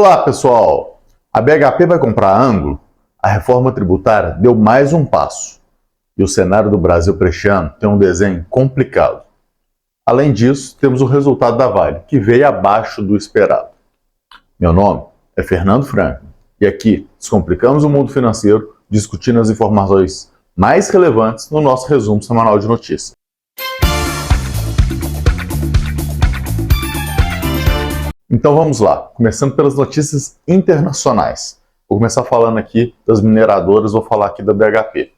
Olá, pessoal! A BHP vai comprar a Ângulo? A reforma tributária deu mais um passo. E o cenário do Brasil para este ano tem um desenho complicado. Além disso, temos o resultado da Vale, que veio abaixo do esperado. Meu nome é Fernando Franklin e aqui descomplicamos o mundo financeiro discutindo as informações mais relevantes no nosso resumo semanal de notícias. Então vamos lá, começando pelas notícias internacionais. Vou começar falando aqui das mineradoras, vou falar aqui da BHP.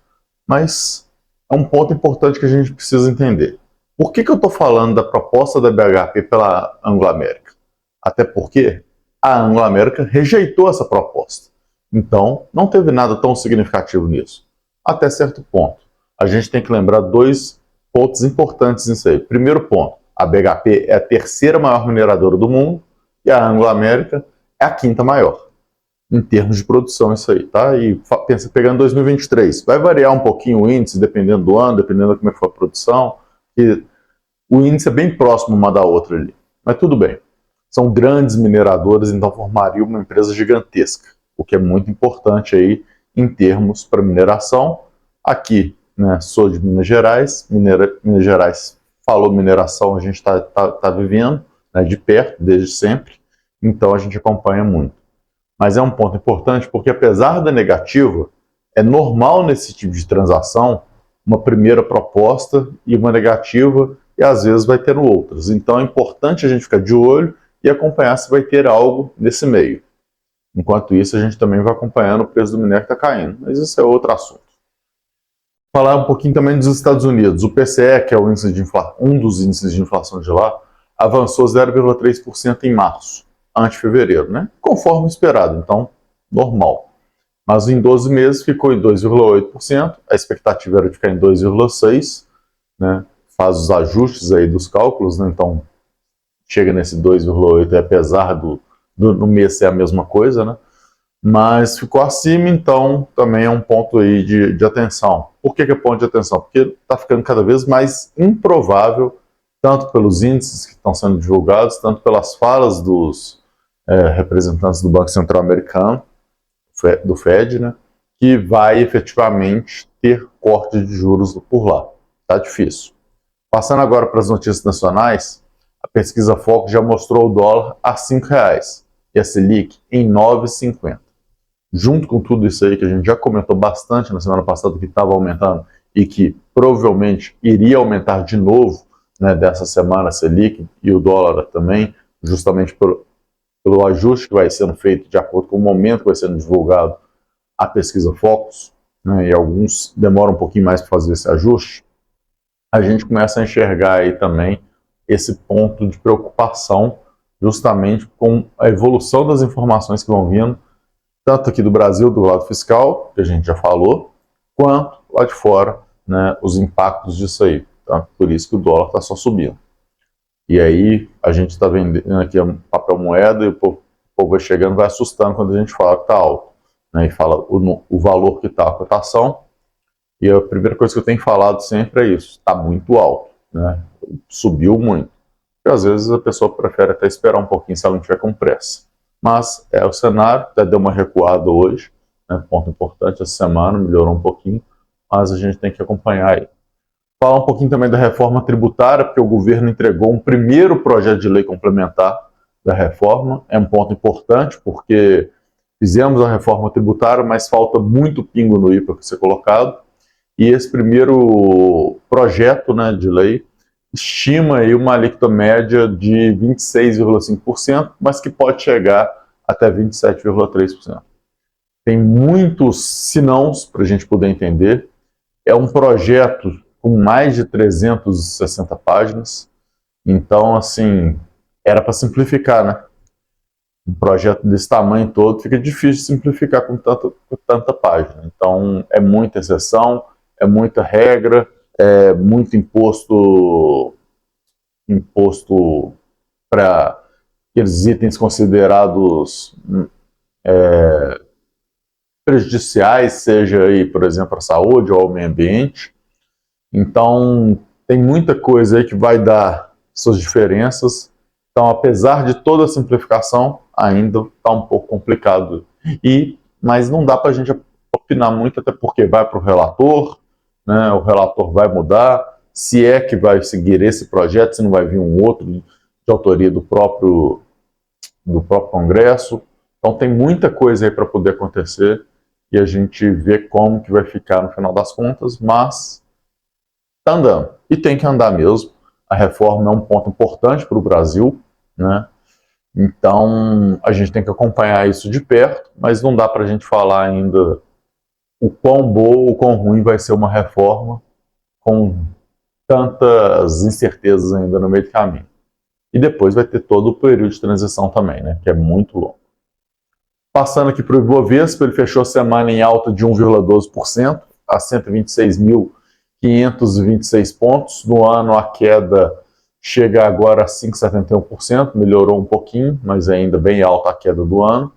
Mas é um ponto importante que a gente precisa entender. Por que eu estou falando da proposta da BHP pela Anglo American? Até porque a Anglo American rejeitou essa proposta. Então, não teve nada tão significativo nisso. Até certo ponto. A gente tem que lembrar dois pontos importantes nisso aí. Primeiro ponto, a BHP é a terceira maior mineradora do mundo e a Anglo American é a quinta maior. Em termos de produção, isso aí, tá? E pensa, pegando 2023, vai variar um pouquinho o índice, dependendo do ano, dependendo de como é que for a produção, e o índice é bem próximo uma da outra ali. Mas tudo bem. São grandes mineradoras, então formaria uma empresa gigantesca, o que é muito importante aí em termos para mineração. Aqui, né, sou de Minas Gerais, Minas Gerais falou mineração, a gente tá vivendo, né, de perto, desde sempre, então a gente acompanha muito. Mas é um ponto importante porque, apesar da negativa, é normal nesse tipo de transação uma primeira proposta e uma negativa, e às vezes vai ter outras. Então é importante a gente ficar de olho e acompanhar se vai ter algo nesse meio. Enquanto isso, a gente também vai acompanhando o preço do minério que está caindo, mas isso é outro assunto. Falar um pouquinho também dos Estados Unidos. O PCE, que é o índice de um dos índices de inflação de lá, avançou 0,3% em março, ante fevereiro, né? Conforme esperado, então normal. Mas em 12 meses ficou em 2,8%, a expectativa era de ficar em 2,6%, né? Faz os ajustes aí dos cálculos, né? Então chega nesse 2,8%, apesar no mês ser a mesma coisa, né? Mas ficou acima, então também é um ponto aí de atenção. Por que é ponto de atenção? Porque está ficando cada vez mais improvável, tanto pelos índices que estão sendo divulgados, tanto pelas falas dos representantes do Banco Central Americano, do Fed, né, que vai efetivamente ter corte de juros por lá. Está difícil. Passando agora para as notícias nacionais, a pesquisa Focus já mostrou o dólar a R$ 5,00 e a Selic em 9,50. Junto com tudo isso aí que a gente já comentou bastante na semana passada, que estava aumentando e que provavelmente iria aumentar de novo, né, dessa semana, a Selic e o dólar também, justamente pelo ajuste que vai sendo feito de acordo com o momento que vai sendo divulgado a pesquisa Focus, né, e alguns demoram um pouquinho mais para fazer esse ajuste, a gente começa a enxergar aí também esse ponto de preocupação justamente com a evolução das informações que vão vindo, tanto aqui do Brasil, do lado fiscal, que a gente já falou, quanto lá de fora, né, os impactos disso aí. Tá? Por isso que o dólar está só subindo. E aí a gente está vendendo aqui papel moeda e o povo vai chegando, vai assustando quando a gente fala que está alto, né, e fala o valor que está a cotação. E a primeira coisa que eu tenho falado sempre é isso, está muito alto, né, subiu muito. E às vezes a pessoa prefere até esperar um pouquinho se ela não tiver com pressa. Mas é o cenário, até deu uma recuada hoje, né, ponto importante, essa semana melhorou um pouquinho, mas a gente tem que acompanhar aí. Falar um pouquinho também da reforma tributária, porque o governo entregou um primeiro projeto de lei complementar da reforma. É um ponto importante, porque fizemos a reforma tributária, mas falta muito pingo no i para ser colocado. E esse primeiro projeto, né, de lei estima aí uma alíquota média de 26,5%, mas que pode chegar até 27,3%. Tem muitos senãos para a gente poder entender. É um projeto com mais de 360 páginas, então, assim, era para simplificar, né? Um projeto desse tamanho todo fica difícil de simplificar com tanta página. Então, é muita exceção, é muita regra, é muito imposto para aqueles itens considerados prejudiciais, seja aí, por exemplo, a saúde ou ao meio ambiente. Então, tem muita coisa aí que vai dar suas diferenças. Então, apesar de toda a simplificação, ainda está um pouco complicado. Mas não dá para a gente opinar muito, até porque vai para o relator, né? O relator vai mudar, se é que vai seguir esse projeto, se não vai vir um outro de autoria do próprio Congresso. Então tem muita coisa aí para poder acontecer e a gente vê como que vai ficar no final das contas, mas está andando. E tem que andar mesmo. A reforma é um ponto importante para o Brasil, né? Então a gente tem que acompanhar isso de perto, mas não dá para a gente falar ainda o quão boa ou quão ruim vai ser uma reforma com tantas incertezas ainda no meio do caminho. E depois vai ter todo o período de transição também, né, que é muito longo. Passando aqui para o Ibovespa, ele fechou a semana em alta de 1,12% a 126.526 pontos. No ano, a queda chega agora a 5,71%, melhorou um pouquinho, mas ainda bem alta a queda do ano.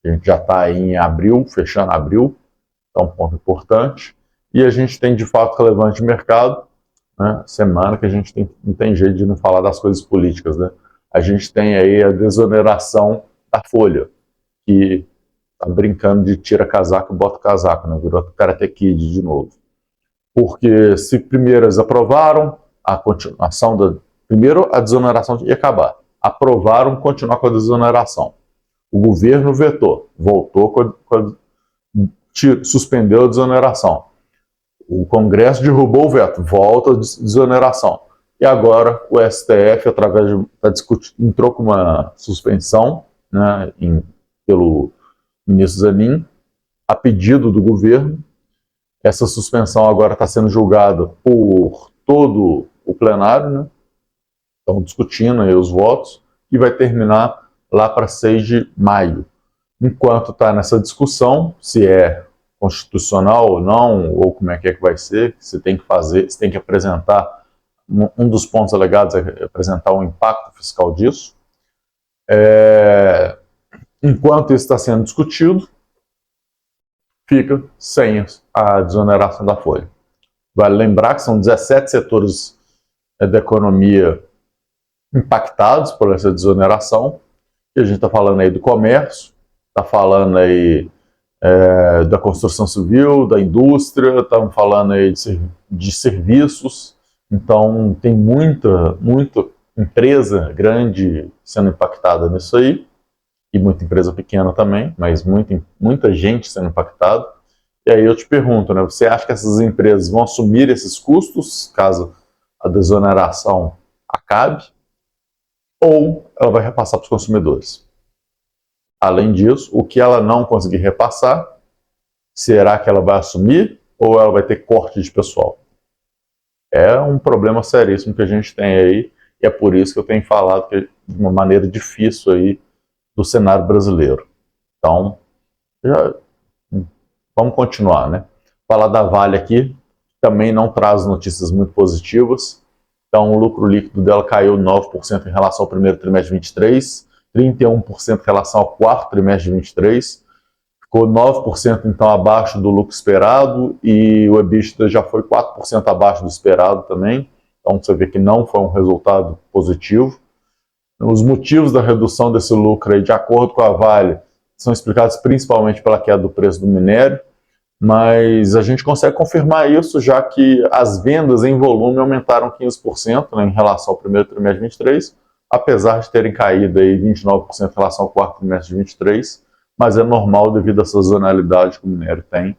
A gente já está aí em abril, fechando abril, então um ponto importante. E a gente tem, de fato, relevante de mercado, né? Semana que a gente não tem jeito de não falar das coisas políticas, né? A gente tem aí a desoneração da Folha, que tá brincando de tira casaco e bota casaco, né? Virou Karate Kid de novo. Porque se primeiro eles aprovaram a continuação da... Primeiro a desoneração ia acabar. Aprovaram continuar com a desoneração. O governo vetou, voltou suspendeu a desoneração. O Congresso derrubou o veto, volta a desoneração. E agora o STF, entrou com uma suspensão, né, pelo ministro Zanin, a pedido do governo. Essa suspensão agora está sendo julgada por todo o plenário, né? Estão discutindo aí os votos, e vai terminar lá para 6 de maio. Enquanto está nessa discussão, se é constitucional ou não, ou como é que vai ser, você tem que fazer, você tem que apresentar, um dos pontos alegados é apresentar o impacto fiscal disso. Enquanto isso está sendo discutido, fica sem a desoneração da folha. Vale lembrar que são 17 setores da economia impactados por essa desoneração, e a gente está falando aí do comércio, está falando aí da construção civil, da indústria, estamos falando aí de serviços. Então tem muita empresa grande sendo impactada nisso aí, e muita empresa pequena também, mas muita gente sendo impactada. E aí eu te pergunto, né, você acha que essas empresas vão assumir esses custos caso a desoneração acabe, ou ela vai repassar para os consumidores? Além disso, o que ela não conseguir repassar, será que ela vai assumir ou ela vai ter corte de pessoal? É um problema seríssimo que a gente tem aí, e é por isso que eu tenho falado que de uma maneira difícil aí do cenário brasileiro. Então, vamos continuar, né? Falar da Vale aqui, também não traz notícias muito positivas. Então, o lucro líquido dela caiu 9% em relação ao primeiro trimestre de 23, 31% em relação ao quarto trimestre de 23, ficou 9% então abaixo do lucro esperado, e o EBITDA já foi 4% abaixo do esperado também. Então, você vê que não foi um resultado positivo. Os motivos da redução desse lucro aí, de acordo com a Vale, são explicados principalmente pela queda do preço do minério, mas a gente consegue confirmar isso, já que as vendas em volume aumentaram 15%, né, em relação ao primeiro trimestre de 23, apesar de terem caído aí 29% em relação ao quarto trimestre de 23, mas é normal devido a essa sazonalidade que o minério tem,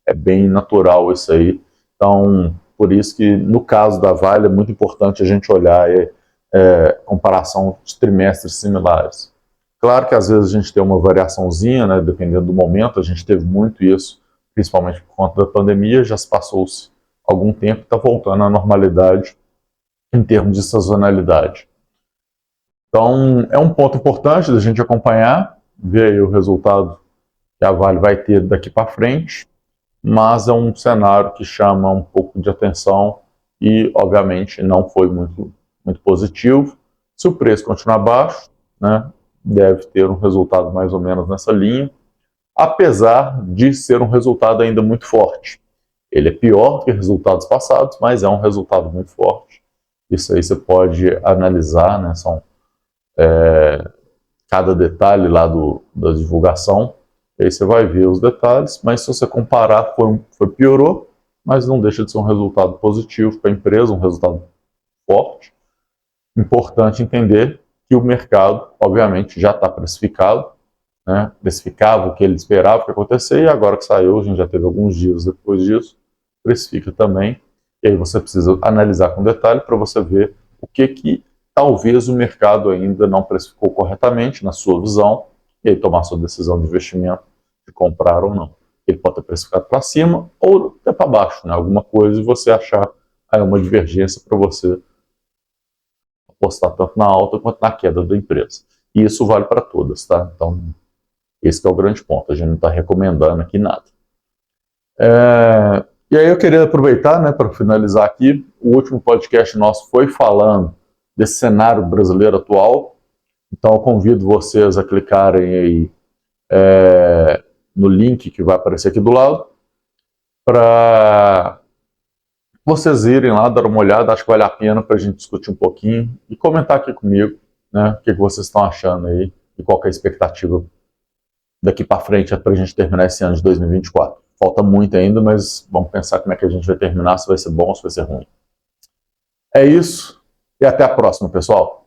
é bem natural isso aí. Então, por isso que no caso da Vale é muito importante a gente olhar comparação de trimestres similares. Claro que às vezes a gente tem uma variaçãozinha, né, dependendo do momento, a gente teve muito isso, principalmente por conta da pandemia, já se passou-se algum tempo e está voltando à normalidade em termos de sazonalidade. Então, é um ponto importante da gente acompanhar, ver aí o resultado que a Vale vai ter daqui para frente, mas é um cenário que chama um pouco de atenção e, obviamente, não foi muito positivo. Se o preço continuar baixo, né, deve ter um resultado mais ou menos nessa linha, apesar de ser um resultado ainda muito forte. Ele é pior que resultados passados, mas é um resultado muito forte. Isso aí você pode analisar, né? cada detalhe lá da divulgação, e aí você vai ver os detalhes, mas se você comparar, piorou, mas não deixa de ser um resultado positivo para a empresa, um resultado forte. Importante entender que o mercado, obviamente, já está precificado, né? Precificava o que ele esperava que acontecesse, e agora que saiu, a gente já teve alguns dias depois disso, precifica também, e aí você precisa analisar com detalhe para você ver o que talvez o mercado ainda não precificou corretamente, na sua visão, e aí tomar sua decisão de investimento, de comprar ou não. Ele pode ter precificado para cima ou até para baixo, né? Alguma coisa, e você achar uma divergência para você apostar tanto na alta quanto na queda da empresa. E isso vale para todas, tá? Então, esse é o grande ponto. A gente não está recomendando aqui nada. E aí eu queria aproveitar, né, para finalizar aqui. O último podcast nosso foi falando desse cenário brasileiro atual. Então eu convido vocês a clicarem aí no link que vai aparecer aqui do lado para vocês irem lá, dar uma olhada. Acho que vale a pena para a gente discutir um pouquinho e comentar aqui comigo, né, o que vocês estão achando aí e qual que é a expectativa daqui para frente para a gente terminar esse ano de 2024. Falta muito ainda, mas vamos pensar como é que a gente vai terminar, se vai ser bom ou se vai ser ruim. É isso, e até a próxima, pessoal.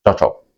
Tchau, tchau.